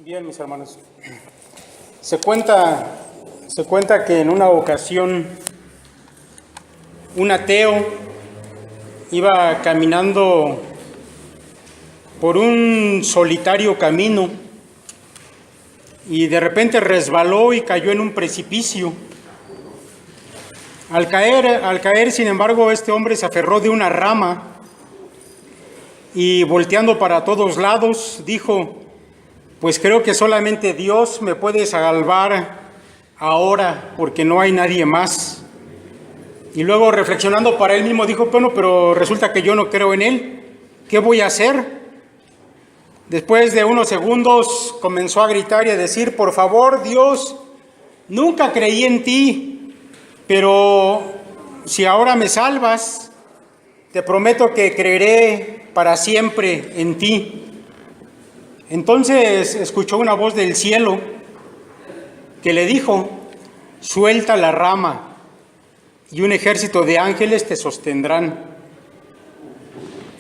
Bien, mis hermanos. Se cuenta que en una ocasión un ateo iba caminando por un solitario camino y de repente resbaló y cayó en un precipicio. Al caer, sin embargo, este hombre se aferró de una rama y volteando para todos lados dijo: pues creo que solamente Dios me puede salvar ahora, porque no hay nadie más. Y luego, reflexionando para él mismo, dijo: bueno, pero resulta que yo no creo en Él. ¿Qué voy a hacer? Después de unos segundos comenzó a gritar y a decir: por favor, Dios, nunca creí en ti, pero si ahora me salvas, te prometo que creeré para siempre en ti. Entonces escuchó una voz del cielo que le dijo: suelta la rama y un ejército de ángeles te sostendrán.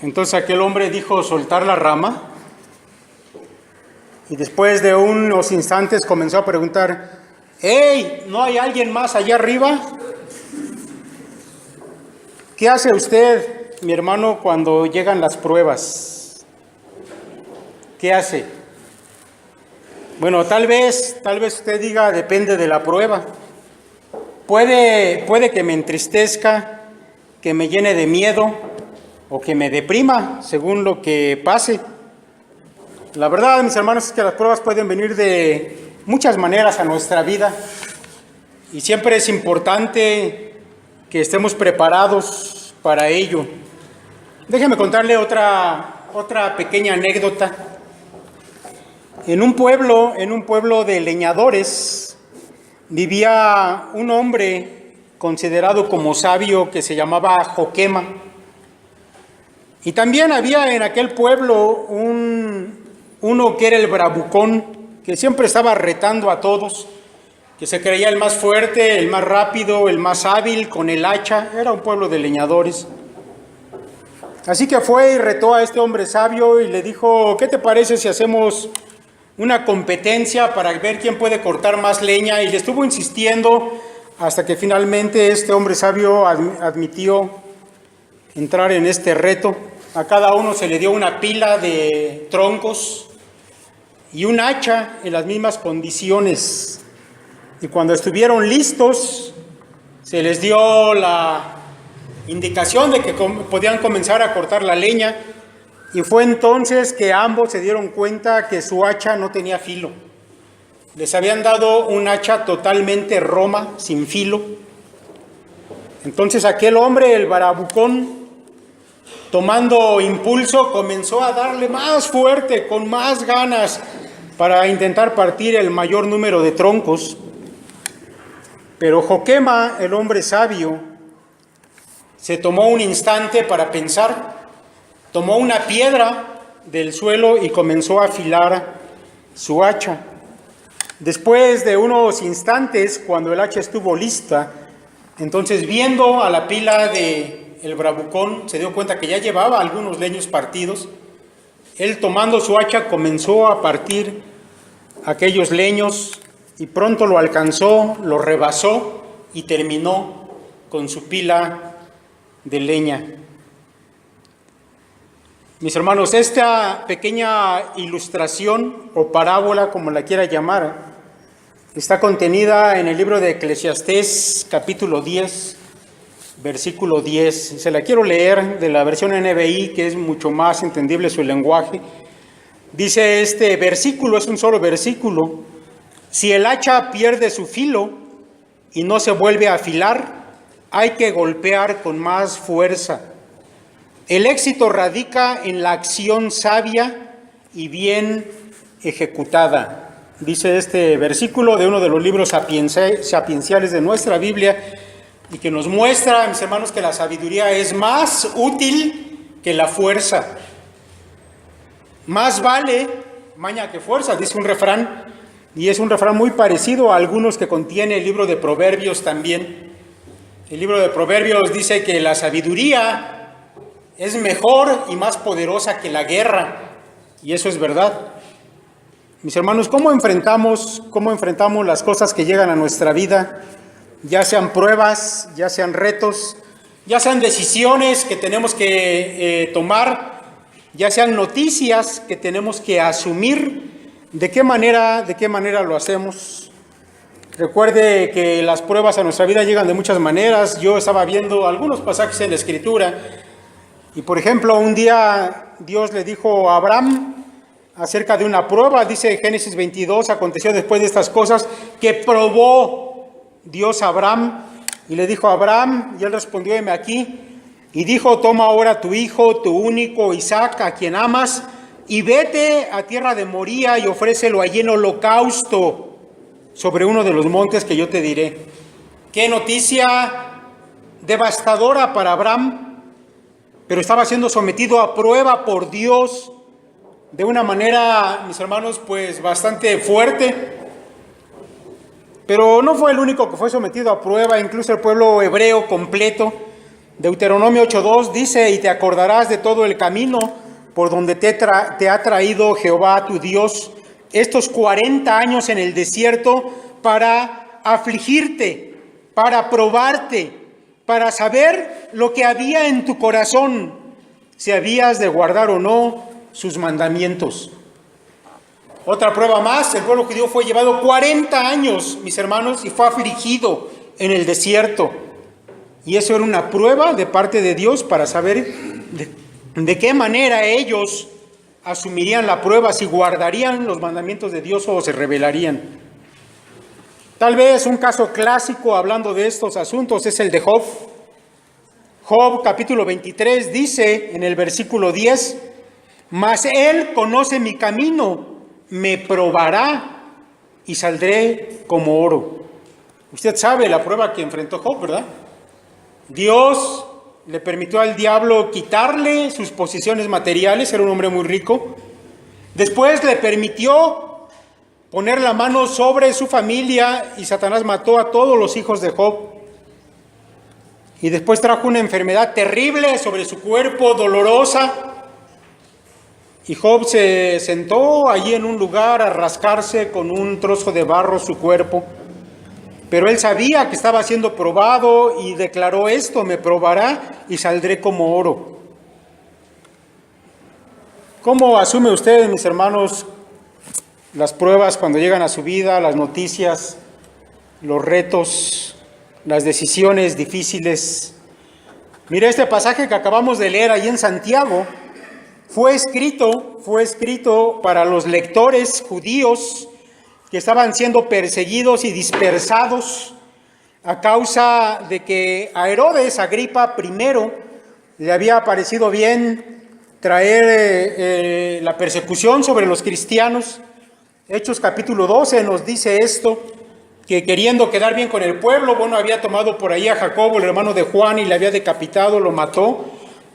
Entonces aquel hombre dijo: soltar la rama. Y después de unos instantes comenzó a preguntar: ¡hey! ¿No hay alguien más allá arriba? ¿Qué hace usted, mi hermano, cuando llegan las pruebas? ¿Qué hace? Bueno, tal vez usted diga: depende de la prueba. Puede que me entristezca, que me llene de miedo o que me deprima, según lo que pase. La verdad, mis hermanos, es que las pruebas pueden venir de muchas maneras a nuestra vida y siempre es importante que estemos preparados para ello. Déjeme contarle otra pequeña anécdota. En un pueblo de leñadores vivía un hombre considerado como sabio que se llamaba Joquema. Y también había en aquel pueblo uno que era el bravucón, que siempre estaba retando a todos, que se creía el más fuerte, el más rápido, el más hábil con el hacha. Era un pueblo de leñadores. Así que fue y retó a este hombre sabio y le dijo: ¿qué te parece si hacemos una competencia para ver quién puede cortar más leña? Y le estuvo insistiendo hasta que finalmente este hombre sabio admitió entrar en este reto. A cada uno se le dio una pila de troncos y un hacha en las mismas condiciones. Y cuando estuvieron listos, se les dio la indicación de que podían comenzar a cortar la leña. Y fue entonces que ambos se dieron cuenta que su hacha no tenía filo. Les habían dado un hacha totalmente roma, sin filo. Entonces aquel hombre, el bravucón, tomando impulso, comenzó a darle más fuerte, con más ganas, para intentar partir el mayor número de troncos. Pero Joquema, el hombre sabio, se tomó un instante para pensar. Tomó una piedra del suelo y comenzó a afilar su hacha. Después de unos instantes, cuando el hacha estuvo lista, entonces, viendo a la pila del bravucón, se dio cuenta que ya llevaba algunos leños partidos. Él, tomando su hacha, comenzó a partir aquellos leños y pronto lo alcanzó, lo rebasó y terminó con su pila de leña. Mis hermanos, esta pequeña ilustración o parábola, como la quiera llamar, está contenida en el libro de Eclesiastés, capítulo 10, versículo 10. Se la quiero leer de la versión NBI, que es mucho más entendible su lenguaje. Dice este versículo, es un solo versículo: si el hacha pierde su filo y no se vuelve a afilar, hay que golpear con más fuerza. El éxito radica en la acción sabia y bien ejecutada. Dice este versículo de uno de los libros sapienciales de nuestra Biblia, y que nos muestra, mis hermanos, que la sabiduría es más útil que la fuerza. Más vale maña que fuerza, dice un refrán, y es un refrán muy parecido a algunos que contiene el libro de Proverbios también. El libro de Proverbios dice que la sabiduría es mejor y más poderosa que la guerra, y eso es verdad. Mis hermanos, ¿cómo enfrentamos las cosas que llegan a nuestra vida? Ya sean pruebas, ya sean retos, ya sean decisiones que tenemos que tomar, ya sean noticias que tenemos que asumir. ¿De qué manera lo hacemos? Recuerde que las pruebas a nuestra vida llegan de muchas maneras. Yo estaba viendo algunos pasajes en la Escritura y, por ejemplo, un día Dios le dijo a Abraham acerca de una prueba. Dice Génesis 22, aconteció después de estas cosas que probó Dios a Abraham y le dijo a Abraham, y él respondió, heme aquí, y dijo, toma ahora tu hijo, tu único Isaac, a quien amas, y vete a tierra de Moría y ofrécelo allí en holocausto sobre uno de los montes que yo te diré. Qué noticia devastadora para Abraham, pero estaba siendo sometido a prueba por Dios de una manera, mis hermanos, pues bastante fuerte. Pero no fue el único que fue sometido a prueba, incluso el pueblo hebreo completo. Deuteronomio 8:2 dice, y te acordarás de todo el camino por donde te ha traído Jehová tu Dios estos 40 años en el desierto para afligirte, para probarte, para saber lo que había en tu corazón, si habías de guardar o no sus mandamientos. Otra prueba más, el pueblo judío fue llevado 40 años, mis hermanos, y fue afligido en el desierto. Y eso era una prueba de parte de Dios para saber de qué manera ellos asumirían la prueba, si guardarían los mandamientos de Dios o se rebelarían. Tal vez un caso clásico hablando de estos asuntos es el de Job. Job capítulo 23 dice en el versículo 10, mas él conoce mi camino, me probará y saldré como oro. Usted sabe la prueba que enfrentó Job, ¿verdad? Dios le permitió al diablo quitarle sus posesiones materiales, era un hombre muy rico. Después le permitió poner la mano sobre su familia y Satanás mató a todos los hijos de Job. Y después trajo una enfermedad terrible sobre su cuerpo, dolorosa. Y Job se sentó allí en un lugar a rascarse con un trozo de barro su cuerpo. Pero él sabía que estaba siendo probado y declaró esto, me probará y saldré como oro. ¿Cómo asume usted, mis hermanos, las pruebas cuando llegan a su vida, las noticias, los retos, las decisiones difíciles? Mire, este pasaje que acabamos de leer ahí en Santiago fue escrito para los lectores judíos que estaban siendo perseguidos y dispersados a causa de que a Herodes Agripa I le había parecido bien traer la persecución sobre los cristianos. Hechos capítulo 12 nos dice esto, que queriendo quedar bien con el pueblo, había tomado por ahí a Jacobo, el hermano de Juan, y le había decapitado, lo mató.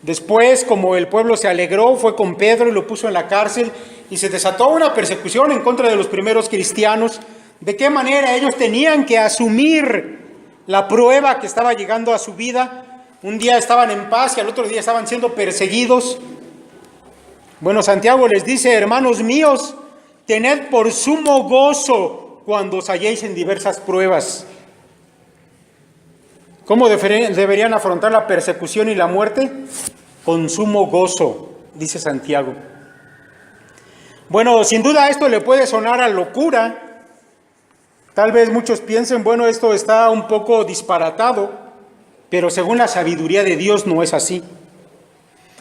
Después, como el pueblo se alegró, fue con Pedro y lo puso en la cárcel y se desató una persecución en contra de los primeros cristianos. ¿De qué manera ellos tenían que asumir la prueba que estaba llegando a su vida? Un día estaban en paz y al otro día estaban siendo perseguidos. Bueno, Santiago les dice, hermanos míos, tened por sumo gozo cuando os halléis en diversas pruebas. ¿Cómo deberían afrontar la persecución y la muerte? Con sumo gozo, dice Santiago. Bueno, sin duda esto le puede sonar a locura. Tal vez muchos piensen, esto está un poco disparatado, pero según la sabiduría de Dios no es así.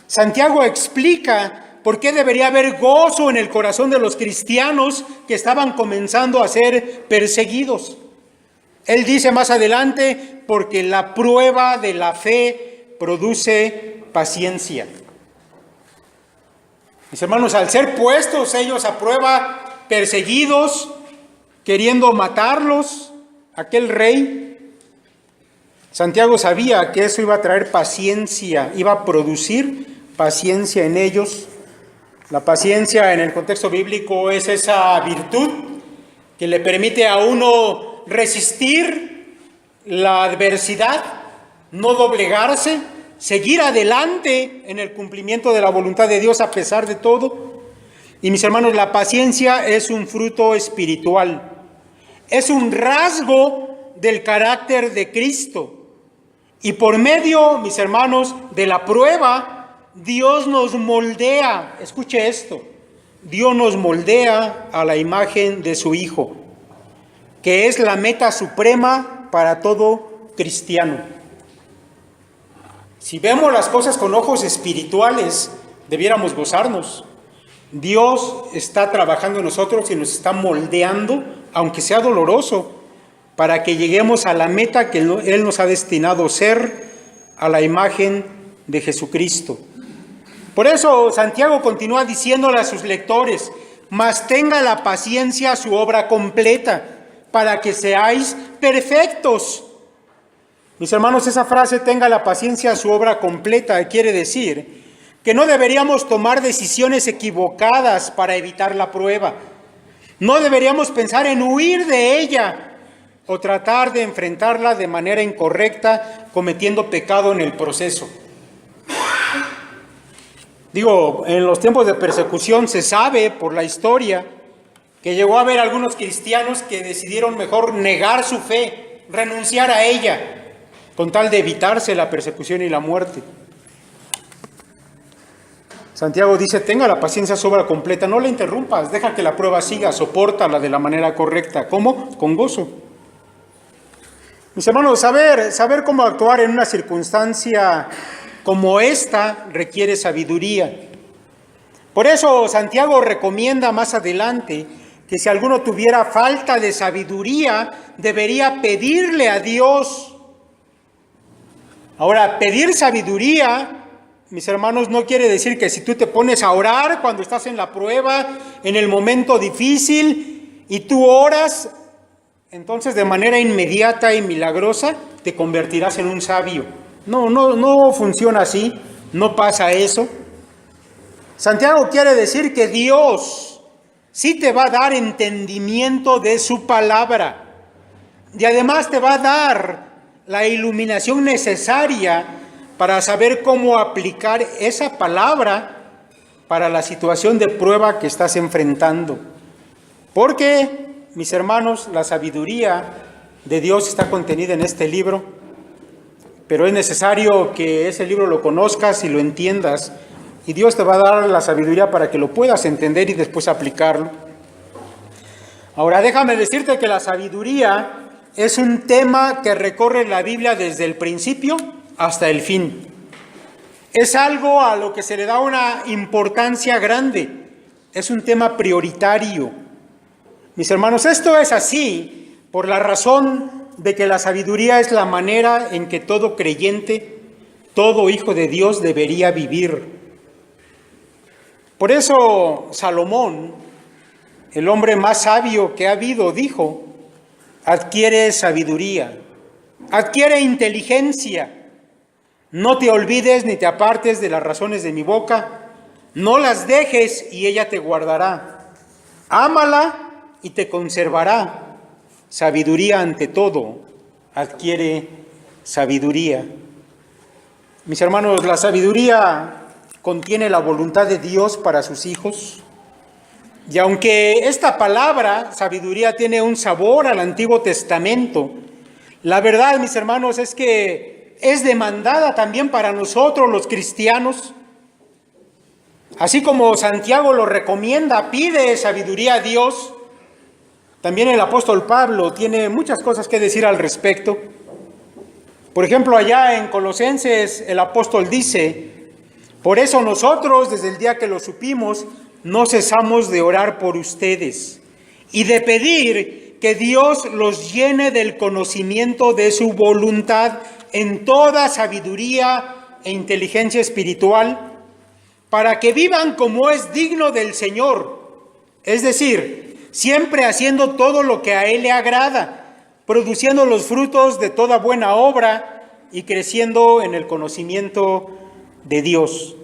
Santiago explica por qué debería haber gozo en el corazón de los cristianos que estaban comenzando a ser perseguidos. Él dice más adelante, porque la prueba de la fe produce paciencia. Mis hermanos, al ser puestos ellos a prueba, perseguidos, queriendo matarlos, aquel rey, Santiago sabía que eso iba a traer paciencia, iba a producir paciencia en ellos. La paciencia en el contexto bíblico es esa virtud que le permite a uno resistir la adversidad, no doblegarse, seguir adelante en el cumplimiento de la voluntad de Dios a pesar de todo. Y mis hermanos, la paciencia es un fruto espiritual. Es un rasgo del carácter de Cristo. Y por medio, mis hermanos, de la prueba, Dios nos moldea. Escuche esto. Dios nos moldea a la imagen de su Hijo, que es la meta suprema para todo cristiano. Si vemos las cosas con ojos espirituales, debiéramos gozarnos. Dios está trabajando en nosotros y nos está moldeando, aunque sea doloroso, para que lleguemos a la meta que Él nos ha destinado ser, a la imagen de Jesucristo. Por eso Santiago continúa diciéndole a sus lectores: mas tenga la paciencia su obra completa, para que seáis perfectos. Mis hermanos, esa frase, tenga la paciencia su obra completa, quiere decir que no deberíamos tomar decisiones equivocadas para evitar la prueba. No deberíamos pensar en huir de ella o tratar de enfrentarla de manera incorrecta, cometiendo pecado en el proceso. Digo, en los tiempos de persecución se sabe por la historia que llegó a haber algunos cristianos que decidieron mejor negar su fe, renunciar a ella, con tal de evitarse la persecución y la muerte. Santiago dice: tenga la paciencia su obra completa, no la interrumpas, deja que la prueba siga, sopórtala de la manera correcta. ¿Cómo? Con gozo. Mis hermanos, saber cómo actuar en una circunstancia como esta requiere sabiduría. Por eso Santiago recomienda más adelante que si alguno tuviera falta de sabiduría, debería pedirle a Dios. Ahora, pedir sabiduría, mis hermanos, no quiere decir que si tú te pones a orar cuando estás en la prueba, en el momento difícil, y tú oras, entonces de manera inmediata y milagrosa te convertirás en un sabio. No funciona así, no pasa eso. Santiago quiere decir que Dios sí te va a dar entendimiento de su palabra, y además te va a dar la iluminación necesaria para saber cómo aplicar esa palabra para la situación de prueba que estás enfrentando. Porque, mis hermanos, la sabiduría de Dios está contenida en este libro, pero es necesario que ese libro lo conozcas y lo entiendas, y Dios te va a dar la sabiduría para que lo puedas entender y después aplicarlo. Ahora, déjame decirte que la sabiduría es un tema que recorre la Biblia desde el principio hasta el fin. Es algo a lo que se le da una importancia grande. Es un tema prioritario. Mis hermanos, esto es así por la razón de que la sabiduría es la manera en que todo creyente, todo hijo de Dios debería vivir. Por eso Salomón, el hombre más sabio que ha habido, dijo: adquiere sabiduría, adquiere inteligencia. No te olvides ni te apartes de las razones de mi boca, no las dejes y ella te guardará. Ámala y te conservará. Sabiduría ante todo, adquiere sabiduría. Mis hermanos, la sabiduría contiene la voluntad de Dios para sus hijos. Y aunque esta palabra, sabiduría, tiene un sabor al Antiguo Testamento, la verdad, mis hermanos, es que es demandada también para nosotros los cristianos. Así como Santiago lo recomienda, pide sabiduría a Dios, también el apóstol Pablo tiene muchas cosas que decir al respecto. Por ejemplo, allá en Colosenses el apóstol dice: por eso nosotros, desde el día que lo supimos, no cesamos de orar por ustedes y de pedir que Dios los llene del conocimiento de su voluntad en toda sabiduría e inteligencia espiritual, para que vivan como es digno del Señor, es decir, siempre haciendo todo lo que a Él le agrada, produciendo los frutos de toda buena obra y creciendo en el conocimiento de Dios.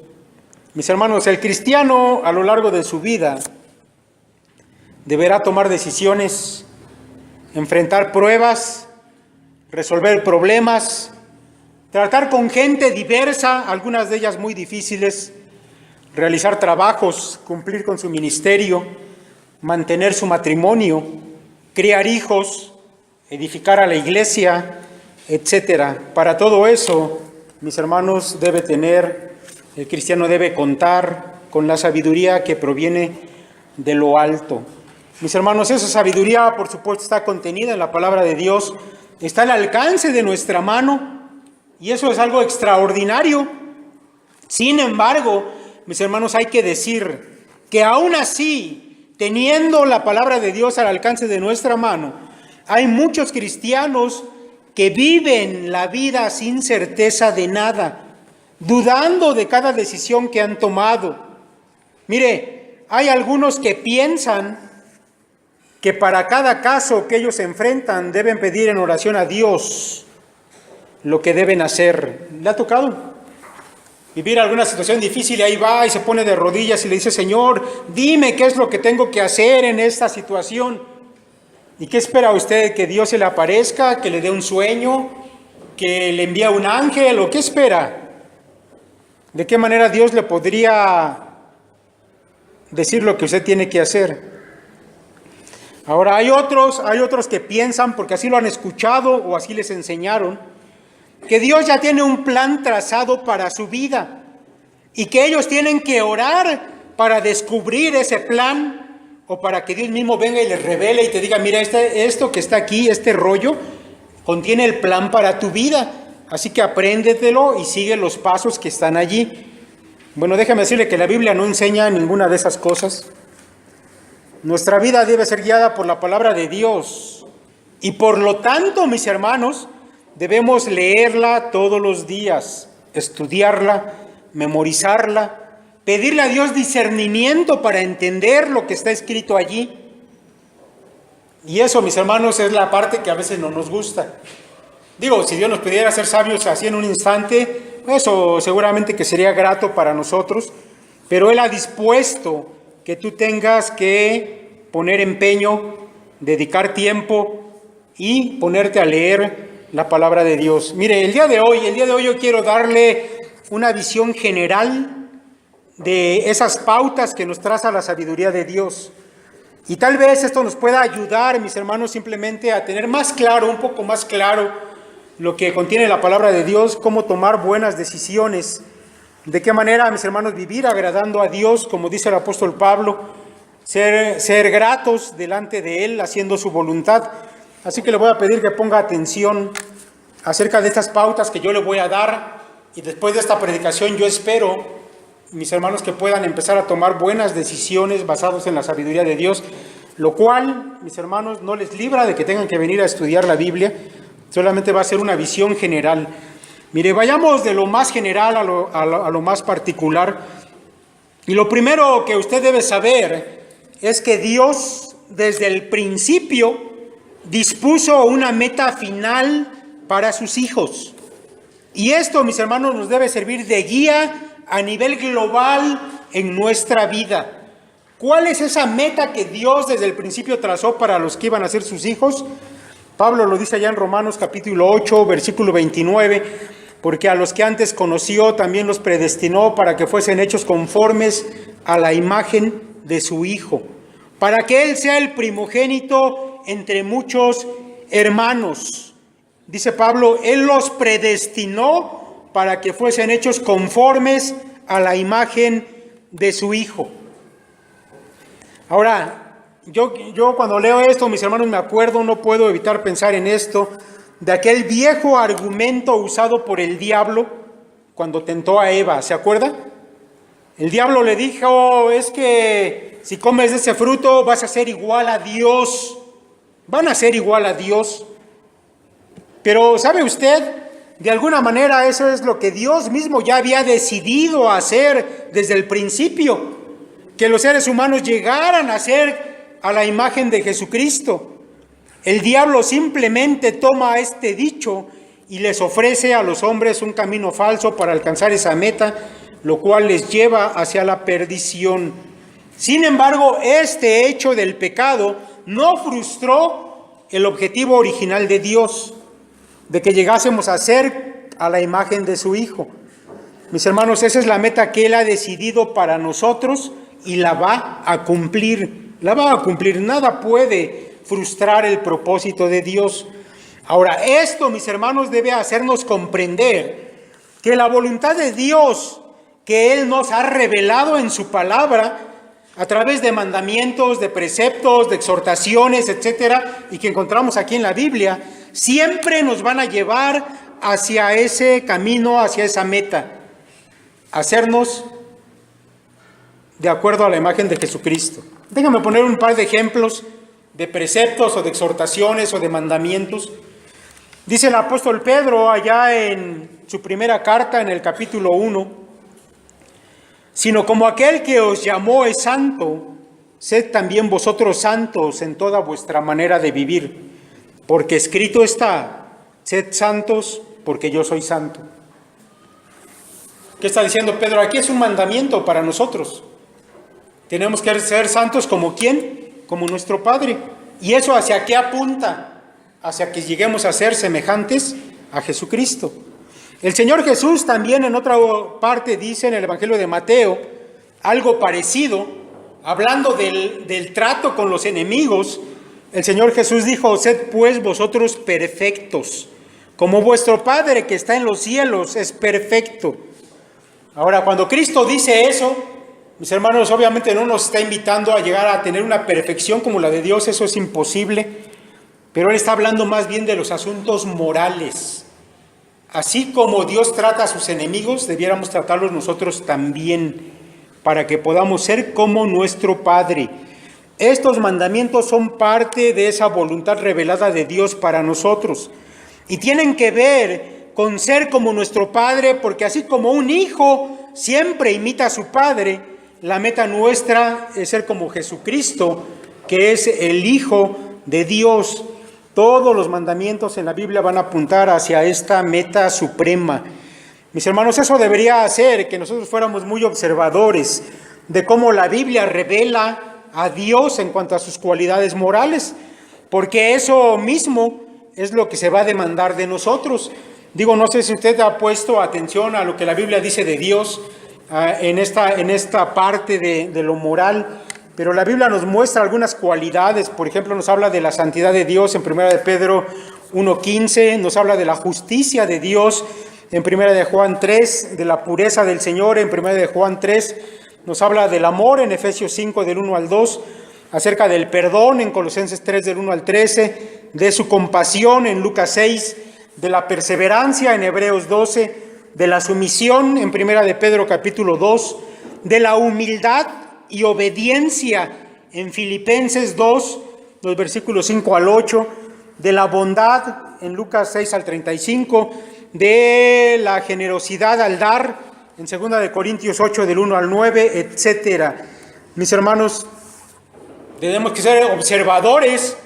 Mis hermanos, el cristiano a lo largo de su vida deberá tomar decisiones, enfrentar pruebas, resolver problemas, tratar con gente diversa, algunas de ellas muy difíciles, realizar trabajos, cumplir con su ministerio, mantener su matrimonio, criar hijos, edificar a la iglesia, etcétera. Para todo eso, mis hermanos, el cristiano debe contar con la sabiduría que proviene de lo alto. Mis hermanos, esa sabiduría, por supuesto, está contenida en la palabra de Dios, está al alcance de nuestra mano, y eso es algo extraordinario. Sin embargo, mis hermanos, hay que decir que aún así, teniendo la palabra de Dios al alcance de nuestra mano, hay muchos cristianos que viven la vida sin certeza de nada, dudando de cada decisión que han tomado. Mire, hay algunos que piensan que para cada caso que ellos enfrentan deben pedir en oración a Dios lo que deben hacer. ¿Le ha tocado vivir alguna situación difícil y ahí va y se pone de rodillas y le dice: Señor, dime qué es lo que tengo que hacer en esta situación? ¿Y qué espera usted? ¿Que Dios se le aparezca? ¿Que le dé un sueño? ¿Que le envíe un ángel? ¿O qué espera? ¿De qué manera Dios le podría decir lo que usted tiene que hacer? Ahora, hay otros que piensan, porque así lo han escuchado o así les enseñaron, que Dios ya tiene un plan trazado para su vida y que ellos tienen que orar para descubrir ese plan, o para que Dios mismo venga y les revele y te diga: mira, esto que está aquí, este rollo, contiene el plan para tu vida, así que apréndetelo y sigue los pasos que están allí. Bueno, déjame decirle que la Biblia no enseña ninguna de esas cosas. Nuestra vida debe ser guiada por la palabra de Dios y por lo tanto, mis hermanos, debemos leerla todos los días, estudiarla, memorizarla, pedirle a Dios discernimiento para entender lo que está escrito allí. Y eso, mis hermanos, es la parte que a veces no nos gusta. Digo, si Dios nos pudiera hacer sabios así en un instante, eso seguramente que sería grato para nosotros, pero Él ha dispuesto que tú tengas que poner empeño, dedicar tiempo y ponerte a leer la palabra de Dios. Mire, el día de hoy yo quiero darle una visión general de esas pautas que nos traza la sabiduría de Dios. Y tal vez esto nos pueda ayudar, mis hermanos, simplemente a tener más claro, un poco más claro, lo que contiene la palabra de Dios, cómo tomar buenas decisiones, de qué manera, mis hermanos, vivir agradando a Dios, como dice el apóstol Pablo, ser gratos delante de Él, haciendo su voluntad. Así que le voy a pedir que ponga atención acerca de estas pautas que yo le voy a dar, y después de esta predicación yo espero, mis hermanos, que puedan empezar a tomar buenas decisiones basadas en la sabiduría de Dios, lo cual, mis hermanos, no les libra de que tengan que venir a estudiar la Biblia, solamente va a ser una visión general. Mire, vayamos de lo más general a lo más particular. Y lo primero que usted debe saber es que Dios, desde el principio, dispuso una meta final para sus hijos. Y esto, mis hermanos, nos debe servir de guía a nivel global en nuestra vida. ¿Cuál es esa meta que Dios desde el principio trazó para los que iban a ser sus hijos? Pablo lo dice allá en Romanos capítulo 8, versículo 29, porque a los que antes conoció también los predestinó para que fuesen hechos conformes a la imagen de su Hijo, para que Él sea el primogénito entre muchos hermanos. Dice Pablo, Él los predestinó para que fuesen hechos conformes a la imagen de su Hijo. Ahora, yo cuando leo esto, mis hermanos, me acuerdo, no puedo evitar pensar en esto, de aquel viejo argumento usado por el diablo cuando tentó a Eva, ¿se acuerda? El diablo le dijo, es que si comes de ese fruto vas a ser igual a Dios, van a ser igual a Dios. Pero ¿sabe usted? De alguna manera eso es lo que Dios mismo ya había decidido hacer desde el principio, que los seres humanos llegaran a ser a la imagen de Jesucristo. El diablo simplemente toma este dicho y les ofrece a los hombres un camino falso para alcanzar esa meta, lo cual les lleva hacia la perdición. Sin embargo, este hecho del pecado no frustró el objetivo original de Dios, de que llegásemos a ser a la imagen de su Hijo. Mis hermanos, esa es la meta que Él ha decidido para nosotros y la va a cumplir. La va a cumplir. Nada puede frustrar el propósito de Dios. Ahora, esto, mis hermanos, debe hacernos comprender que la voluntad de Dios que Él nos ha revelado en su palabra, a través de mandamientos, de preceptos, de exhortaciones, etcétera, y que encontramos aquí en la Biblia, siempre nos van a llevar hacia ese camino, hacia esa meta, hacernos de acuerdo a la imagen de Jesucristo. Déjame poner un par de ejemplos de preceptos o de exhortaciones o de mandamientos. Dice el apóstol Pedro allá en su primera carta, en el capítulo 1, sino como aquel que os llamó es santo, sed también vosotros santos en toda vuestra manera de vivir, porque escrito está, sed santos porque yo soy santo. ¿Qué está diciendo Pedro? Aquí es un mandamiento para nosotros. Tenemos que ser santos como ¿quién? Como nuestro Padre. ¿Y eso hacia qué apunta? Hacia que lleguemos a ser semejantes a Jesucristo. El Señor Jesús también en otra parte dice en el Evangelio de Mateo algo parecido, hablando del trato con los enemigos. El Señor Jesús dijo, sed pues vosotros perfectos, como vuestro Padre que está en los cielos es perfecto. Ahora, cuando Cristo dice eso, mis hermanos, obviamente no nos está invitando a llegar a tener una perfección como la de Dios, eso es imposible, pero Él está hablando más bien de los asuntos morales. Así como Dios trata a sus enemigos, debiéramos tratarlos nosotros también, para que podamos ser como nuestro Padre. Estos mandamientos son parte de esa voluntad revelada de Dios para nosotros, y tienen que ver con ser como nuestro Padre, porque así como un hijo siempre imita a su Padre, la meta nuestra es ser como Jesucristo, que es el Hijo de Dios. Todos los mandamientos en la Biblia van a apuntar hacia esta meta suprema. Mis hermanos, eso debería hacer que nosotros fuéramos muy observadores de cómo la Biblia revela a Dios en cuanto a sus cualidades morales, porque eso mismo es lo que se va a demandar de nosotros. Digo, no sé si usted ha puesto atención a lo que la Biblia dice de Dios en esta parte de lo moral, pero la Biblia nos muestra algunas cualidades. Por ejemplo, nos habla de la santidad de Dios en 1 de Pedro 1:15, nos habla de la justicia de Dios en 1 de Juan 3, de la pureza del Señor en 1 de Juan 3, nos habla del amor en Efesios 5 del 1 al 2, acerca del perdón en Colosenses 3 del 1 al 13, de su compasión en Lucas 6, de la perseverancia en Hebreos 12, de la sumisión en 1 de Pedro capítulo 2, de la humildad y obediencia en Filipenses 2, los versículos 5 al 8, de la bondad en Lucas 6 al 35, de la generosidad al dar en 2 de Corintios 8 del 1 al 9, etcétera. Mis hermanos, tenemos que ser observadores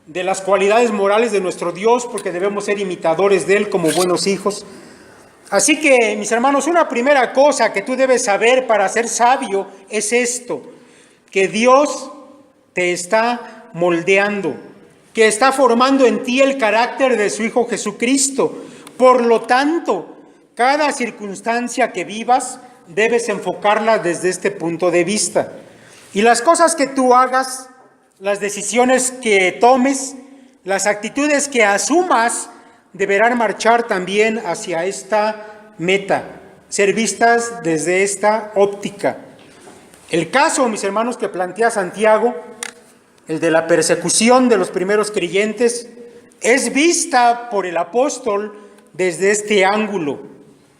de las cualidades morales de nuestro Dios, porque debemos ser imitadores de Él como buenos hijos. Así que, mis hermanos, una primera cosa que tú debes saber para ser sabio es esto, que Dios te está moldeando, que está formando en ti el carácter de su Hijo Jesucristo. Por lo tanto, cada circunstancia que vivas, debes enfocarla desde este punto de vista. Y las cosas que tú hagas, las decisiones que tomes, las actitudes que asumas, deberán marchar también hacia esta meta, ser vistas desde esta óptica. El caso, mis hermanos, que plantea Santiago, el de la persecución de los primeros creyentes, es vista por el apóstol desde este ángulo,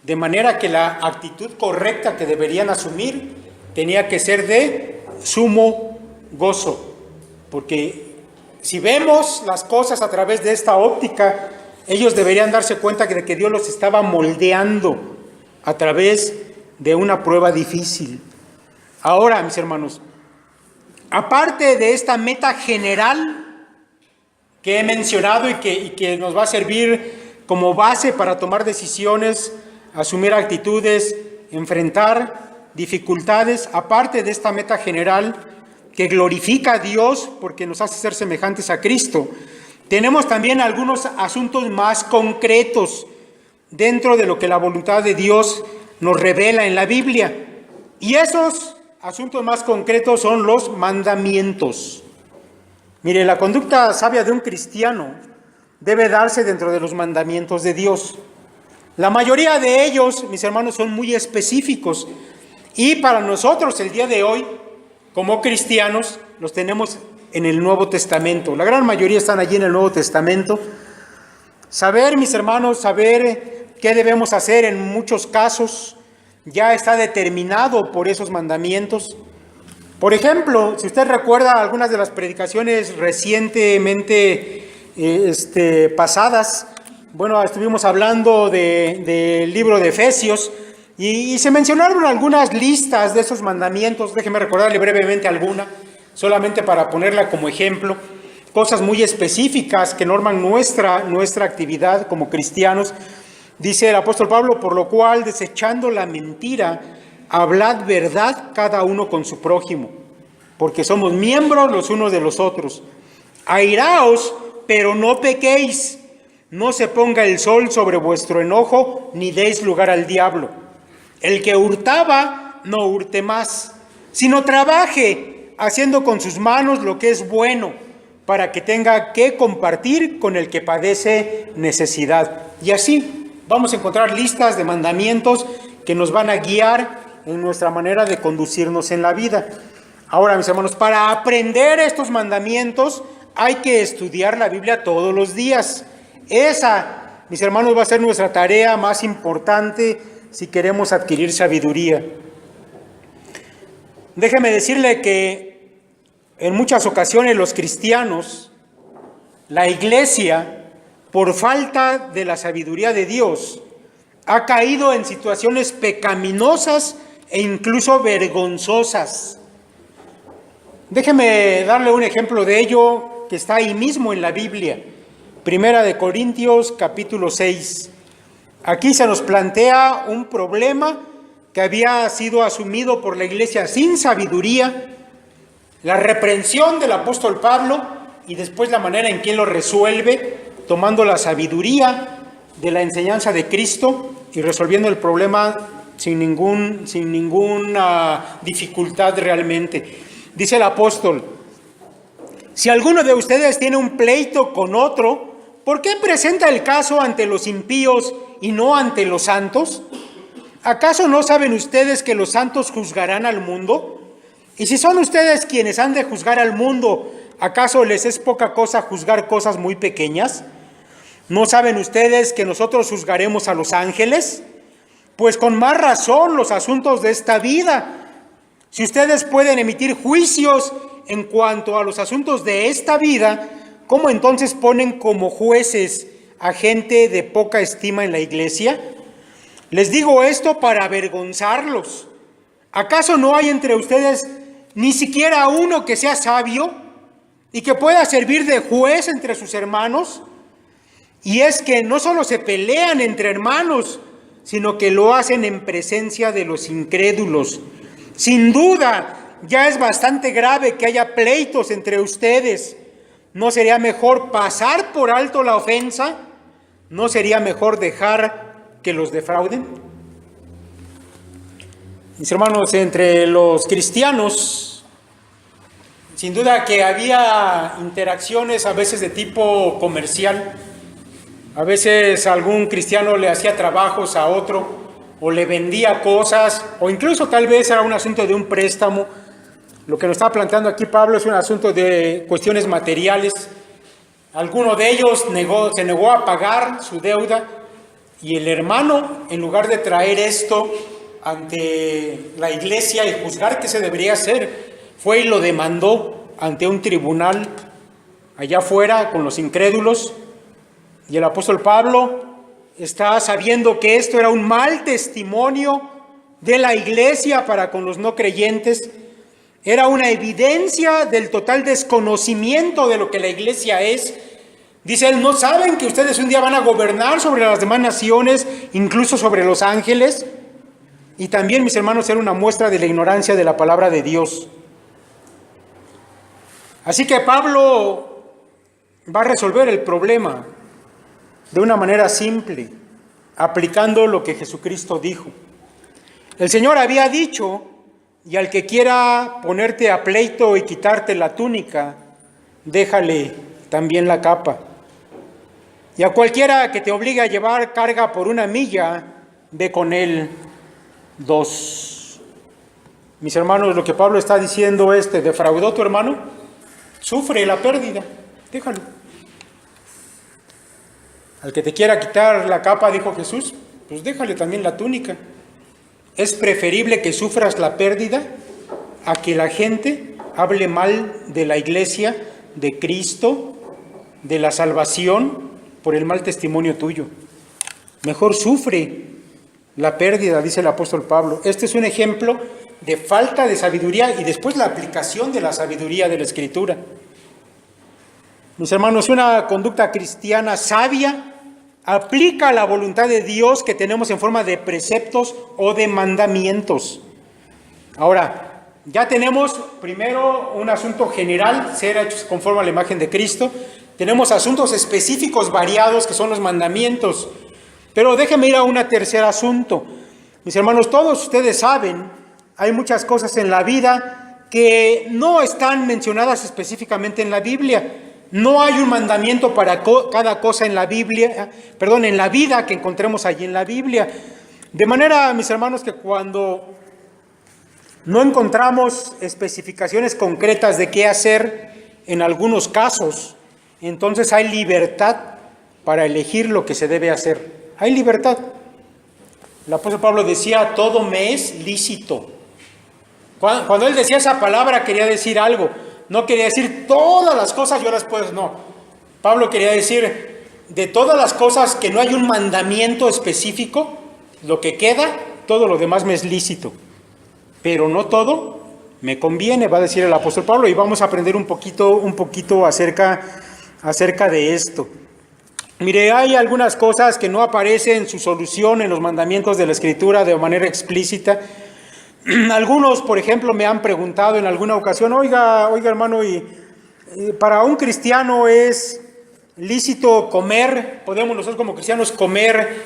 de manera que la actitud correcta que deberían asumir tenía que ser de sumo gozo, porque si vemos las cosas a través de esta óptica, ellos deberían darse cuenta de que Dios los estaba moldeando a través de una prueba difícil. Ahora, mis hermanos, aparte de esta meta general que he mencionado y que nos va a servir como base para tomar decisiones, asumir actitudes, enfrentar dificultades, aparte de esta meta general que glorifica a Dios porque nos hace ser semejantes a Cristo, tenemos también algunos asuntos más concretos dentro de lo que la voluntad de Dios nos revela en la Biblia. Y esos asuntos más concretos son los mandamientos. Mire, la conducta sabia de un cristiano debe darse dentro de los mandamientos de Dios. La mayoría de ellos, mis hermanos, son muy específicos. Y para nosotros el día de hoy, como cristianos, los tenemos en el Nuevo Testamento. La gran mayoría están allí en el Nuevo Testamento. Saber, mis hermanos, saber qué debemos hacer en muchos casos ya está determinado por esos mandamientos. Por ejemplo, si usted recuerda algunas de las predicaciones recientemente pasadas, bueno, estuvimos hablando del libro de Efesios y se mencionaron algunas listas de esos mandamientos. Déjeme recordarle brevemente alguna, solamente para ponerla como ejemplo. Cosas muy específicas que norman nuestra actividad como cristianos. Dice el apóstol Pablo: por lo cual, desechando la mentira, hablad verdad cada uno con su prójimo, porque somos miembros los unos de los otros. Airaos, pero no pequéis. No se ponga el sol sobre vuestro enojo, ni deis lugar al diablo. El que hurtaba, no hurte más, sino trabaje, haciendo con sus manos lo que es bueno, para que tenga que compartir con el que padece necesidad. Y así vamos a encontrar listas de mandamientos que nos van a guiar en nuestra manera de conducirnos en la vida. Ahora, mis hermanos, para aprender estos mandamientos hay que estudiar la Biblia todos los días. Esa, mis hermanos, va a ser nuestra tarea más importante si queremos adquirir sabiduría. Déjeme decirle que en muchas ocasiones los cristianos, la iglesia, por falta de la sabiduría de Dios, ha caído en situaciones pecaminosas e incluso vergonzosas. Déjeme darle un ejemplo de ello que está ahí mismo en la Biblia. Primera de Corintios, capítulo 6. Aquí se nos plantea un problema que había sido asumido por la iglesia sin sabiduría, la reprensión del apóstol Pablo y después la manera en que él lo resuelve, tomando la sabiduría de la enseñanza de Cristo y resolviendo el problema sin ninguna dificultad realmente. Dice el apóstol: si alguno de ustedes tiene un pleito con otro, ¿por qué presenta el caso ante los impíos y no ante los santos? ¿Acaso no saben ustedes que los santos juzgarán al mundo? Y si son ustedes quienes han de juzgar al mundo, ¿acaso les es poca cosa juzgar cosas muy pequeñas? ¿No saben ustedes que nosotros juzgaremos a los ángeles? Pues con más razón los asuntos de esta vida. Si ustedes pueden emitir juicios en cuanto a los asuntos de esta vida, ¿cómo entonces ponen como jueces a gente de poca estima en la iglesia? Les digo esto para avergonzarlos. ¿Acaso no hay entre ustedes ni siquiera uno que sea sabio y que pueda servir de juez entre sus hermanos? Y es que no solo se pelean entre hermanos, sino que lo hacen en presencia de los incrédulos. Sin duda, ya es bastante grave que haya pleitos entre ustedes. ¿No sería mejor pasar por alto la ofensa? ¿No sería mejor dejar que los defrauden? Mis hermanos, entre los cristianos, sin duda que había interacciones a veces de tipo comercial. A veces algún cristiano le hacía trabajos a otro, o le vendía cosas, o incluso tal vez era un asunto de un préstamo. Lo que nos está planteando aquí Pablo es un asunto de cuestiones materiales. Alguno de ellos se negó a pagar su deuda, y el hermano, en lugar de traer esto ante la iglesia y juzgar qué se debería hacer, fue y lo demandó ante un tribunal allá afuera con los incrédulos. Y el apóstol Pablo está sabiendo que esto era un mal testimonio de la iglesia para con los no creyentes. Era una evidencia del total desconocimiento de lo que la iglesia es. Dice él: ¿no saben que ustedes un día van a gobernar sobre las demás naciones, incluso sobre los ángeles? Y también, mis hermanos, era una muestra de la ignorancia de la palabra de Dios. Así que Pablo va a resolver el problema de una manera simple, aplicando lo que Jesucristo dijo. El Señor había dicho, y al que quiera ponerte a pleito y quitarte la túnica, déjale también la capa. Y a cualquiera que te obligue a llevar carga por 1 milla, ve con él 2. Mis hermanos, lo que Pablo está diciendo es, ¿te defraudó tu hermano? Sufre la pérdida, déjalo. Al que te quiera quitar la capa, dijo Jesús, pues déjale también la túnica. Es preferible que sufras la pérdida a que la gente hable mal de la iglesia, de Cristo, de la salvación, por el mal testimonio tuyo. Mejor sufre la pérdida, dice el apóstol Pablo. Este es un ejemplo de falta de sabiduría y después la aplicación de la sabiduría de la Escritura. Mis hermanos, una conducta cristiana sabia aplica la voluntad de Dios que tenemos en forma de preceptos o de mandamientos. Ahora, ya tenemos primero un asunto general, ser hechos conforme a la imagen de Cristo. Tenemos asuntos específicos variados que son los mandamientos. Pero déjenme ir a un tercer asunto. Mis hermanos, todos ustedes saben, hay muchas cosas en la vida que no están mencionadas específicamente en la Biblia. No hay un mandamiento para cada cosa en la Biblia, en la vida que encontremos allí en la Biblia. De manera, mis hermanos, que cuando no encontramos especificaciones concretas de qué hacer en algunos casos, entonces hay libertad para elegir lo que se debe hacer. Hay libertad. El apóstol Pablo decía, todo me es lícito. Cuando él decía esa palabra quería decir algo. No quería decir todas las cosas, yo las puedo, no. Pablo quería decir, de todas las cosas que no hay un mandamiento específico, lo que queda, todo lo demás me es lícito. Pero no todo me conviene, va a decir el apóstol Pablo, y vamos a aprender un poquito acerca de esto. Mire, hay algunas cosas que no aparecen su solución en los mandamientos de la Escritura de manera explícita. Algunos, por ejemplo, me han preguntado en alguna ocasión, oiga hermano, y para un cristiano es lícito comer, podemos nosotros como cristianos comer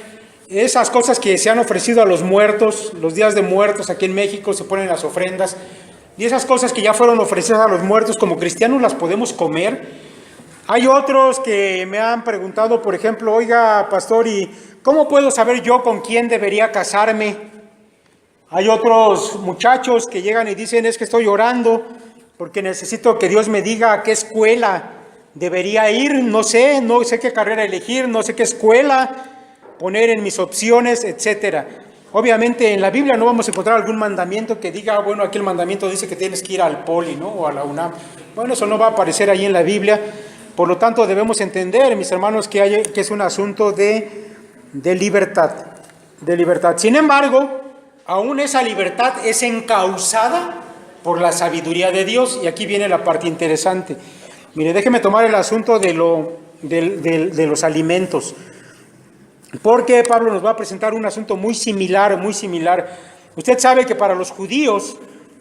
esas cosas que se han ofrecido a los muertos, los días de muertos aquí en México se ponen las ofrendas, y esas cosas que ya fueron ofrecidas a los muertos como cristianos las podemos comer. Hay otros que me han preguntado, por ejemplo, oiga pastor, ¿y cómo puedo saber yo con quién debería casarme? Hay otros muchachos que llegan y dicen, es que estoy orando porque necesito que Dios me diga a qué escuela debería ir, no sé qué carrera elegir, no sé qué escuela poner en mis opciones, etcétera. Obviamente en la Biblia no vamos a encontrar algún mandamiento que diga, bueno, aquí el mandamiento dice que tienes que ir al Poli, ¿no? O a la UNAM. Bueno, eso no va a aparecer ahí en la Biblia. Por lo tanto, debemos entender, mis hermanos, que es un asunto de libertad. Sin embargo, aún esa libertad es encauzada por la sabiduría de Dios. Y aquí viene la parte interesante. Mire, déjeme tomar el asunto de los alimentos. Porque Pablo nos va a presentar un asunto muy similar. Usted sabe que para los judíos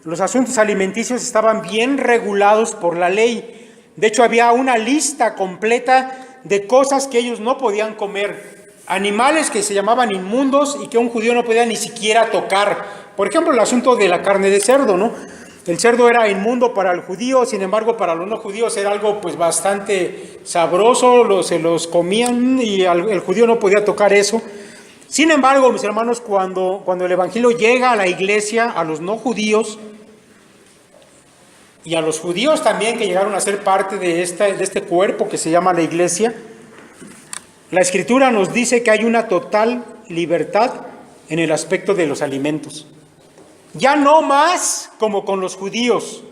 los asuntos alimenticios estaban bien regulados por la ley. De hecho, había una lista completa de cosas que ellos no podían comer. Animales que se llamaban inmundos y que un judío no podía ni siquiera tocar. Por ejemplo, el asunto de la carne de cerdo, ¿no? El cerdo era inmundo para el judío, sin embargo, para los no judíos era algo pues bastante sabroso, se los comían y el judío no podía tocar eso. Sin embargo, mis hermanos, cuando el evangelio llega a la iglesia, a los no judíos, y a los judíos también que llegaron a ser parte de este cuerpo que se llama la iglesia, la Escritura nos dice que hay una total libertad en el aspecto de los alimentos. Ya no más como con los judíos.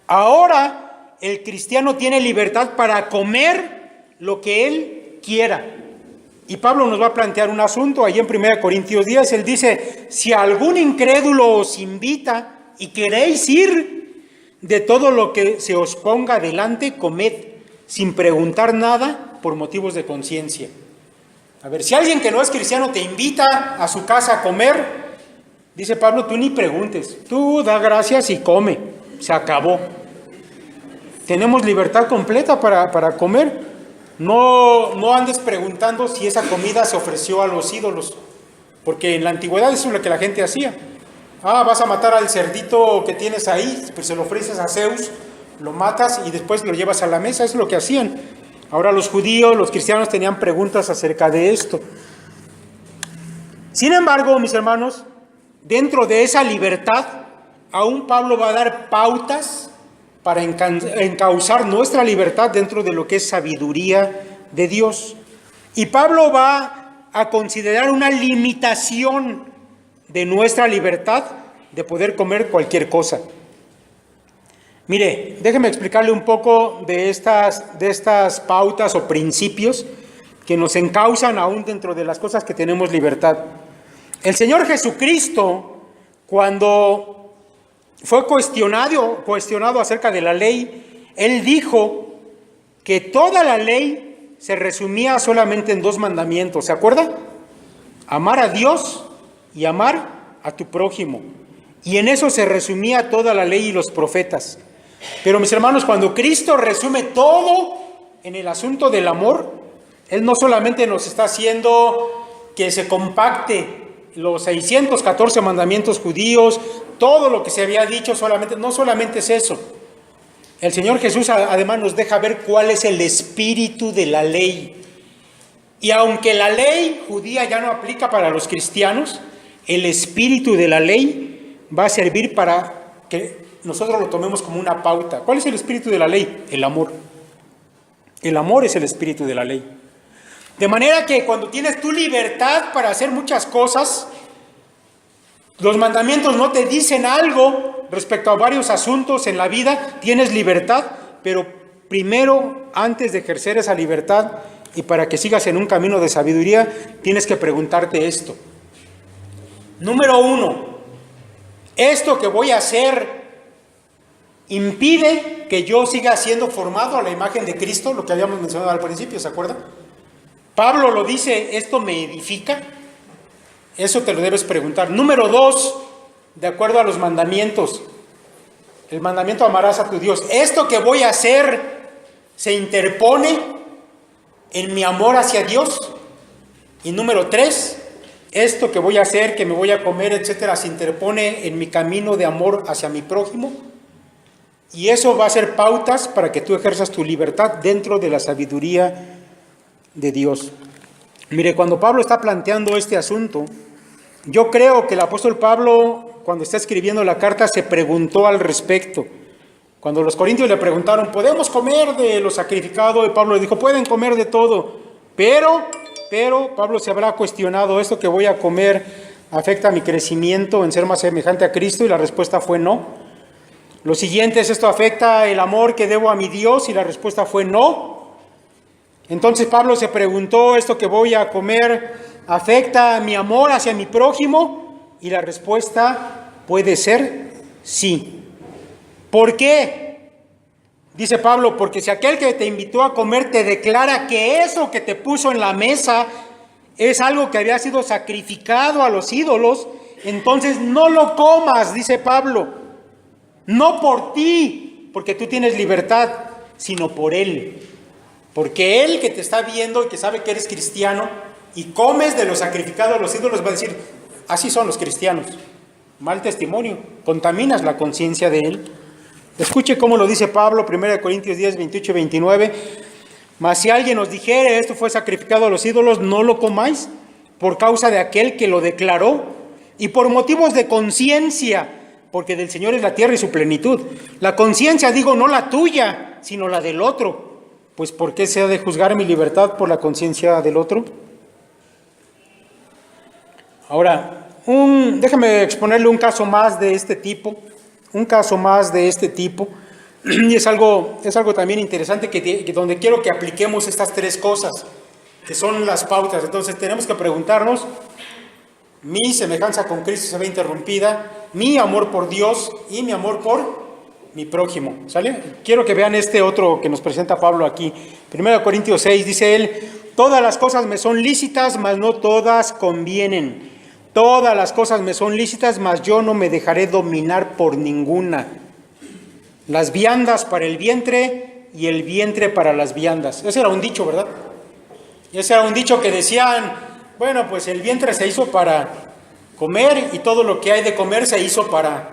Ahora el cristiano tiene libertad para comer lo que él quiera. Y Pablo nos va a plantear un asunto, allí en 1 Corintios 10, él dice, si algún incrédulo os invita y queréis ir, de todo lo que se os ponga delante, comed, sin preguntar nada por motivos de conciencia. A ver, si alguien que no es cristiano te invita a su casa a comer, dice Pablo, tú ni preguntes, tú da gracias y come, se acabó. Tenemos libertad completa para comer. No andes preguntando si esa comida se ofreció a los ídolos, porque en la antigüedad eso es lo que la gente hacía. Vas a matar al cerdito que tienes ahí, pues se lo ofreces a Zeus, lo matas y después lo llevas a la mesa. Eso es lo que hacían. Ahora los judíos, los cristianos tenían preguntas acerca de esto. Sin embargo, mis hermanos, dentro de esa libertad, aún Pablo va a dar pautas para encauzar nuestra libertad dentro de lo que es sabiduría de Dios. Y Pablo va a considerar una limitación de nuestra libertad de poder comer cualquier cosa. Mire, déjeme explicarle un poco de estas pautas o principios que nos encauzan aún dentro de las cosas que tenemos libertad. El Señor Jesucristo, cuando fue cuestionado acerca de la ley, Él dijo que toda la ley se resumía solamente en 2 mandamientos, ¿se acuerda? Amar a Dios y amar a tu prójimo. Y en eso se resumía toda la ley y los profetas. Pero mis hermanos, cuando Cristo resume todo en el asunto del amor, Él no solamente nos está haciendo que se compacte los 614 mandamientos judíos, todo lo que se había dicho, no solamente es eso. El Señor Jesús además nos deja ver cuál es el espíritu de la ley. Y aunque la ley judía ya no aplica para los cristianos, el espíritu de la ley va a servir para que nosotros lo tomemos como una pauta. ¿Cuál es el espíritu de la ley? El amor. El amor es el espíritu de la ley. De manera que cuando tienes tu libertad para hacer muchas cosas, los mandamientos no te dicen algo respecto a varios asuntos en la vida, tienes libertad, pero primero, antes de ejercer esa libertad y para que sigas en un camino de sabiduría, tienes que preguntarte esto. Número 1, ¿esto que voy a hacer impide que yo siga siendo formado a la imagen de Cristo? Lo que habíamos mencionado al principio, ¿se acuerdan? Pablo lo dice, ¿esto me edifica? Eso te lo debes preguntar. Número 2, de acuerdo a los mandamientos, el mandamiento amarás a tu Dios. ¿Esto que voy a hacer se interpone en mi amor hacia Dios? Y número 3, esto que voy a hacer, que me voy a comer, etcétera, se interpone en mi camino de amor hacia mi prójimo. Y eso va a ser pautas para que tú ejerzas tu libertad dentro de la sabiduría de Dios. Mire, cuando Pablo está planteando este asunto, yo creo que el apóstol Pablo, cuando está escribiendo la carta, se preguntó al respecto. Cuando los corintios le preguntaron, ¿podemos comer de lo sacrificado? Y Pablo le dijo, pueden comer de todo, pero Pablo se habrá cuestionado, ¿esto que voy a comer afecta mi crecimiento en ser más semejante a Cristo? Y la respuesta fue no. Lo siguiente es, ¿esto afecta el amor que debo a mi Dios? Y la respuesta fue no. Entonces Pablo se preguntó, ¿esto que voy a comer afecta mi amor hacia mi prójimo? Y la respuesta puede ser sí. ¿Por qué? Dice Pablo, porque si aquel que te invitó a comer te declara que eso que te puso en la mesa es algo que había sido sacrificado a los ídolos, entonces no lo comas, dice Pablo. No por ti, porque tú tienes libertad, sino por él. Porque él que te está viendo y que sabe que eres cristiano y comes de lo sacrificado a los ídolos, va a decir, así son los cristianos. Mal testimonio, contaminas la conciencia de él. Escuche cómo lo dice Pablo, 1 Corintios 10, 28 y 29. Mas si alguien os dijere, esto fue sacrificado a los ídolos, no lo comáis, por causa de aquel que lo declaró, y por motivos de conciencia, porque del Señor es la tierra y su plenitud. La conciencia, digo, no la tuya, sino la del otro. Pues ¿por qué se ha de juzgar mi libertad por la conciencia del otro? Ahora, déjame exponerle un caso más de este tipo. Y es algo también interesante donde quiero que apliquemos estas 3 cosas, que son las pautas. Entonces tenemos que preguntarnos, mi semejanza con Cristo se ve interrumpida, mi amor por Dios y mi amor por mi prójimo, ¿sale? Quiero que vean este otro que nos presenta Pablo aquí. 1 Corintios 6, dice él, todas las cosas me son lícitas, mas no todas convienen. Todas las cosas me son lícitas, mas yo no me dejaré dominar por ninguna. Las viandas para el vientre y el vientre para las viandas. Ese era un dicho, ¿verdad? Ese era un dicho que decían, bueno, pues el vientre se hizo para comer, y todo lo que hay de comer se hizo para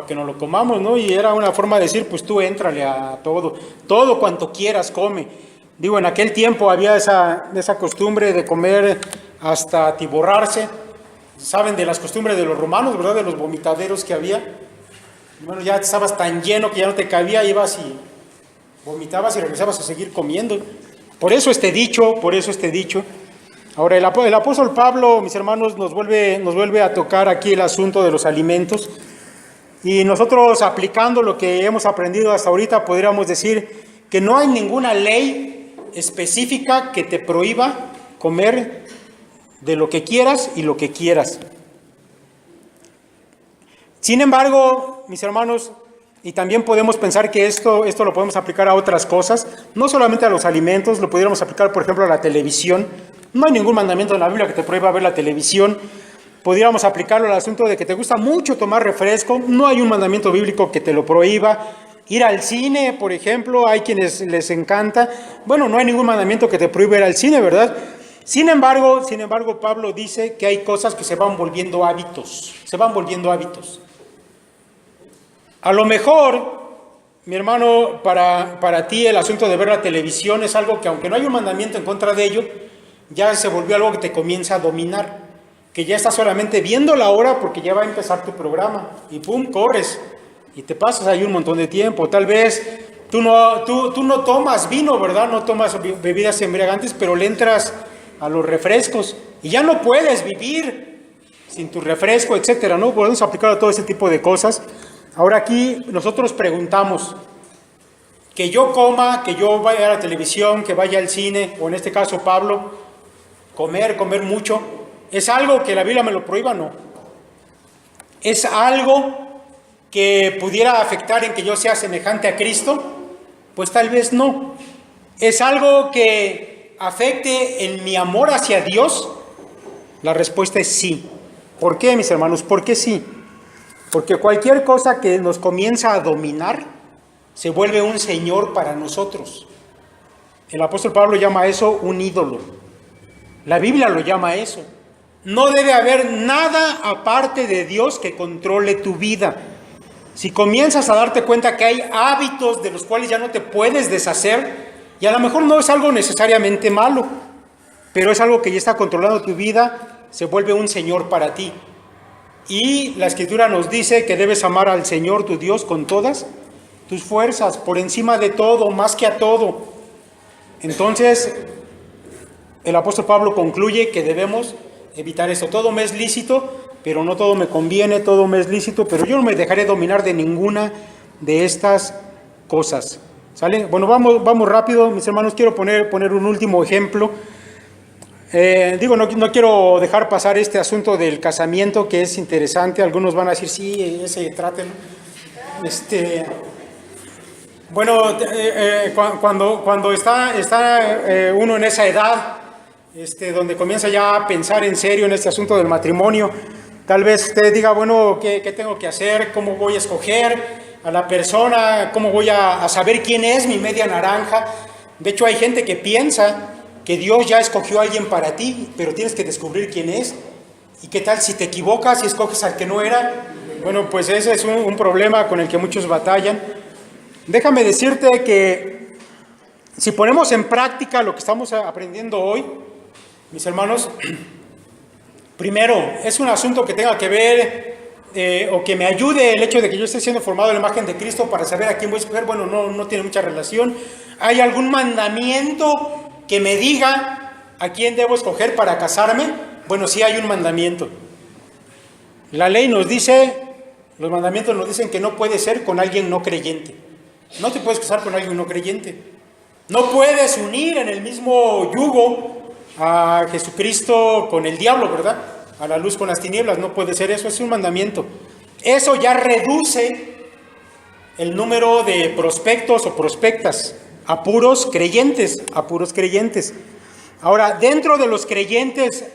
que no lo comamos, ¿no? Y era una forma de decir, pues tú éntrale a todo cuanto quieras come. Digo, en aquel tiempo había esa costumbre de comer hasta atiborrarse. Saben de las costumbres de los romanos, ¿verdad? De los vomitaderos que había. Bueno, ya estabas tan lleno que ya no te cabía, ibas y vomitabas y regresabas a seguir comiendo. Por eso este dicho. Ahora, el apóstol Pablo, mis hermanos, nos vuelve a tocar aquí el asunto de los alimentos. Y nosotros, aplicando lo que hemos aprendido hasta ahorita, podríamos decir que no hay ninguna ley específica que te prohíba comer de lo que quieras y lo que quieras. Sin embargo, mis hermanos, y también podemos pensar que esto lo podemos aplicar a otras cosas, no solamente a los alimentos, lo pudiéramos aplicar, por ejemplo, a la televisión. No hay ningún mandamiento en la Biblia que te prohíba ver la televisión. Pudiéramos aplicarlo al asunto de que te gusta mucho tomar refresco. No hay un mandamiento bíblico que te lo prohíba. Ir al cine, por ejemplo, hay quienes les encanta. Bueno, no hay ningún mandamiento que te prohíba ir al cine, ¿verdad? Sin embargo, Pablo dice que hay cosas que se van volviendo hábitos. A lo mejor, mi hermano, para ti el asunto de ver la televisión es algo que, aunque no hay un mandamiento en contra de ello, ya se volvió algo que te comienza a dominar, que ya estás solamente viendo la hora porque ya va a empezar tu programa y ¡pum!, corres y te pasas ahí un montón de tiempo. Tal vez tú no tomas vino, ¿verdad? No tomas bebidas embriagantes, pero le entras a los refrescos y ya no puedes vivir sin tu refresco, etcétera, ¿no? Podemos aplicar a todo ese tipo de cosas. Ahora aquí nosotros preguntamos, que yo coma, que yo vaya a la televisión, que vaya al cine, o en este caso Pablo, comer mucho, ¿es algo que la Biblia me lo prohíba? No. ¿Es algo que pudiera afectar en que yo sea semejante a Cristo? Pues tal vez no. ¿Es algo que afecte en mi amor hacia Dios? La respuesta es sí. ¿Por qué, mis hermanos? ¿Por qué sí? Porque cualquier cosa que nos comienza a dominar se vuelve un señor para nosotros. El apóstol Pablo llama eso un ídolo. La Biblia lo llama eso. No debe haber nada aparte de Dios que controle tu vida. Si comienzas a darte cuenta que hay hábitos de los cuales ya no te puedes deshacer, y a lo mejor no es algo necesariamente malo, pero es algo que ya está controlando tu vida, se vuelve un señor para ti. Y la Escritura nos dice que debes amar al Señor tu Dios con todas tus fuerzas, por encima de todo, más que a todo. Entonces, el apóstol Pablo concluye que debemos evitar eso. Todo me es lícito, pero no todo me conviene, todo me es lícito, pero yo no me dejaré dominar de ninguna de estas cosas. ¿Sale? Bueno, vamos rápido, mis hermanos. Quiero poner un último ejemplo. No quiero dejar pasar este asunto del casamiento, que es interesante. Algunos van a decir, sí, ese trátelo. Cuando está uno en esa edad, donde comienza ya a pensar en serio en este asunto del matrimonio, tal vez usted diga, bueno, ¿qué tengo que hacer? ¿Cómo voy a escoger a la persona? ¿Cómo voy a saber quién es mi media naranja? De hecho, hay gente que piensa que Dios ya escogió a alguien para ti, pero tienes que descubrir quién es. ¿Y qué tal si te equivocas y escoges al que no era? Bueno, pues ese es un problema con el que muchos batallan. Déjame decirte que si ponemos en práctica lo que estamos aprendiendo hoy, mis hermanos, primero, es un asunto que tenga que ver o que me ayude el hecho de que yo esté siendo formado en la imagen de Cristo para saber a quién voy a escoger. Bueno, no tiene mucha relación. ¿Hay algún mandamiento que me diga a quién debo escoger para casarme? Bueno, sí hay un mandamiento. La ley nos dice, los mandamientos nos dicen que no puede ser con alguien no creyente. No te puedes casar con alguien no creyente. No puedes unir en el mismo yugo a Jesucristo con el diablo, ¿verdad? A la luz con las tinieblas. No puede ser eso, es un mandamiento. Eso ya reduce el número de prospectos o prospectas a puros creyentes, Ahora, dentro de los creyentes,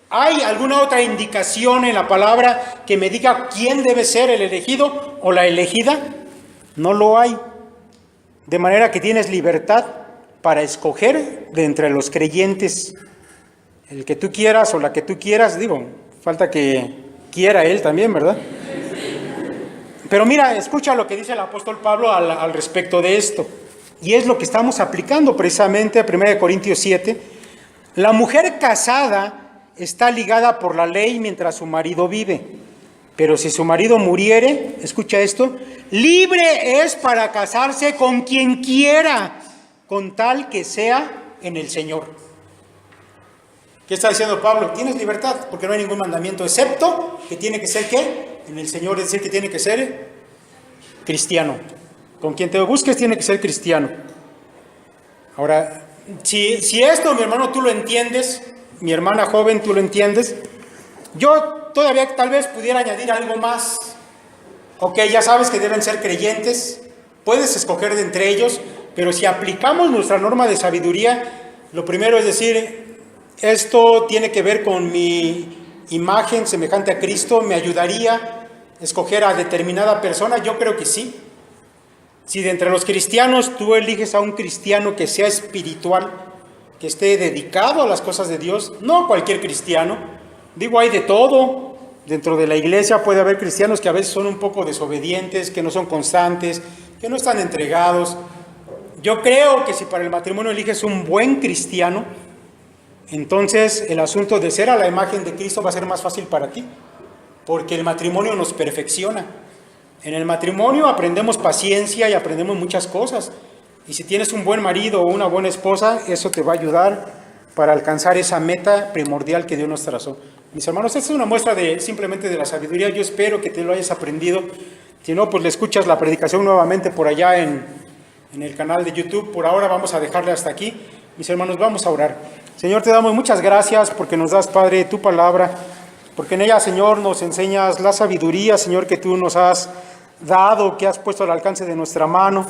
¿hay alguna otra indicación en la palabra que me diga quién debe ser el elegido o la elegida? No lo hay. De manera que tienes libertad para escoger de entre los creyentes el que tú quieras o la que tú quieras. Falta que quiera él también, ¿verdad? Pero mira, escucha lo que dice el apóstol Pablo al respecto de esto. Y es lo que estamos aplicando precisamente a 1 Corintios 7. La mujer casada está ligada por la ley mientras su marido vive. Pero si su marido muriere, escucha esto, libre es para casarse con quien quiera, con tal que sea en el Señor. ¿Qué está diciendo Pablo? Tienes libertad, porque no hay ningún mandamiento, excepto que tiene que ser, ¿qué? En el Señor, es decir, que tiene que ser cristiano. Con quien te busques tiene que ser cristiano. Ahora, si esto, mi hermano, tú lo entiendes, mi hermana joven, tú lo entiendes, yo todavía tal vez pudiera añadir algo más. Ok, ya sabes que deben ser creyentes, puedes escoger de entre ellos, pero si aplicamos nuestra norma de sabiduría, lo primero es decir, esto tiene que ver con mi imagen semejante a Cristo, ¿me ayudaría a escoger a determinada persona? Yo creo que sí. Si de entre los cristianos tú eliges a un cristiano que sea espiritual, que esté dedicado a las cosas de Dios, no cualquier cristiano, digo, hay de todo. Dentro de la iglesia puede haber cristianos que a veces son un poco desobedientes, que no son constantes, que no están entregados. Yo creo que si para el matrimonio eliges un buen cristiano, entonces el asunto de ser a la imagen de Cristo va a ser más fácil para ti, porque el matrimonio nos perfecciona. En el matrimonio aprendemos paciencia y aprendemos muchas cosas. Y si tienes un buen marido o una buena esposa, eso te va a ayudar para alcanzar esa meta primordial que Dios nos trazó. Mis hermanos, esta es una muestra simplemente de la sabiduría. Yo espero que te lo hayas aprendido. Si no, pues le escuchas la predicación nuevamente por allá en el canal de YouTube. Por ahora vamos a dejarle hasta aquí. Mis hermanos, vamos a orar. Señor, te damos muchas gracias porque nos das, Padre, tu palabra, porque en ella, Señor, nos enseñas la sabiduría, Señor, que tú nos has dado, que has puesto al alcance de nuestra mano,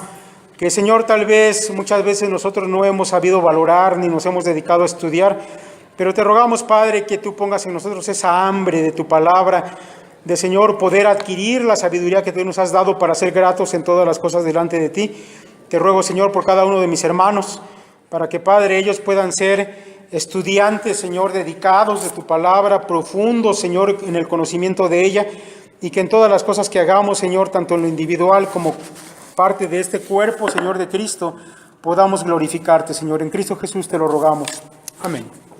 que, Señor, tal vez, muchas veces nosotros no hemos sabido valorar ni nos hemos dedicado a estudiar, pero te rogamos, Padre, que tú pongas en nosotros esa hambre de tu palabra, de, Señor, poder adquirir la sabiduría que tú nos has dado para ser gratos en todas las cosas delante de ti. Te ruego, Señor, por cada uno de mis hermanos, para que, Padre, ellos puedan ser estudiantes, Señor, dedicados de tu palabra, profundos, Señor, en el conocimiento de ella, y que en todas las cosas que hagamos, Señor, tanto en lo individual como parte de este cuerpo, Señor, de Cristo, podamos glorificarte, Señor. En Cristo Jesús te lo rogamos. Amén.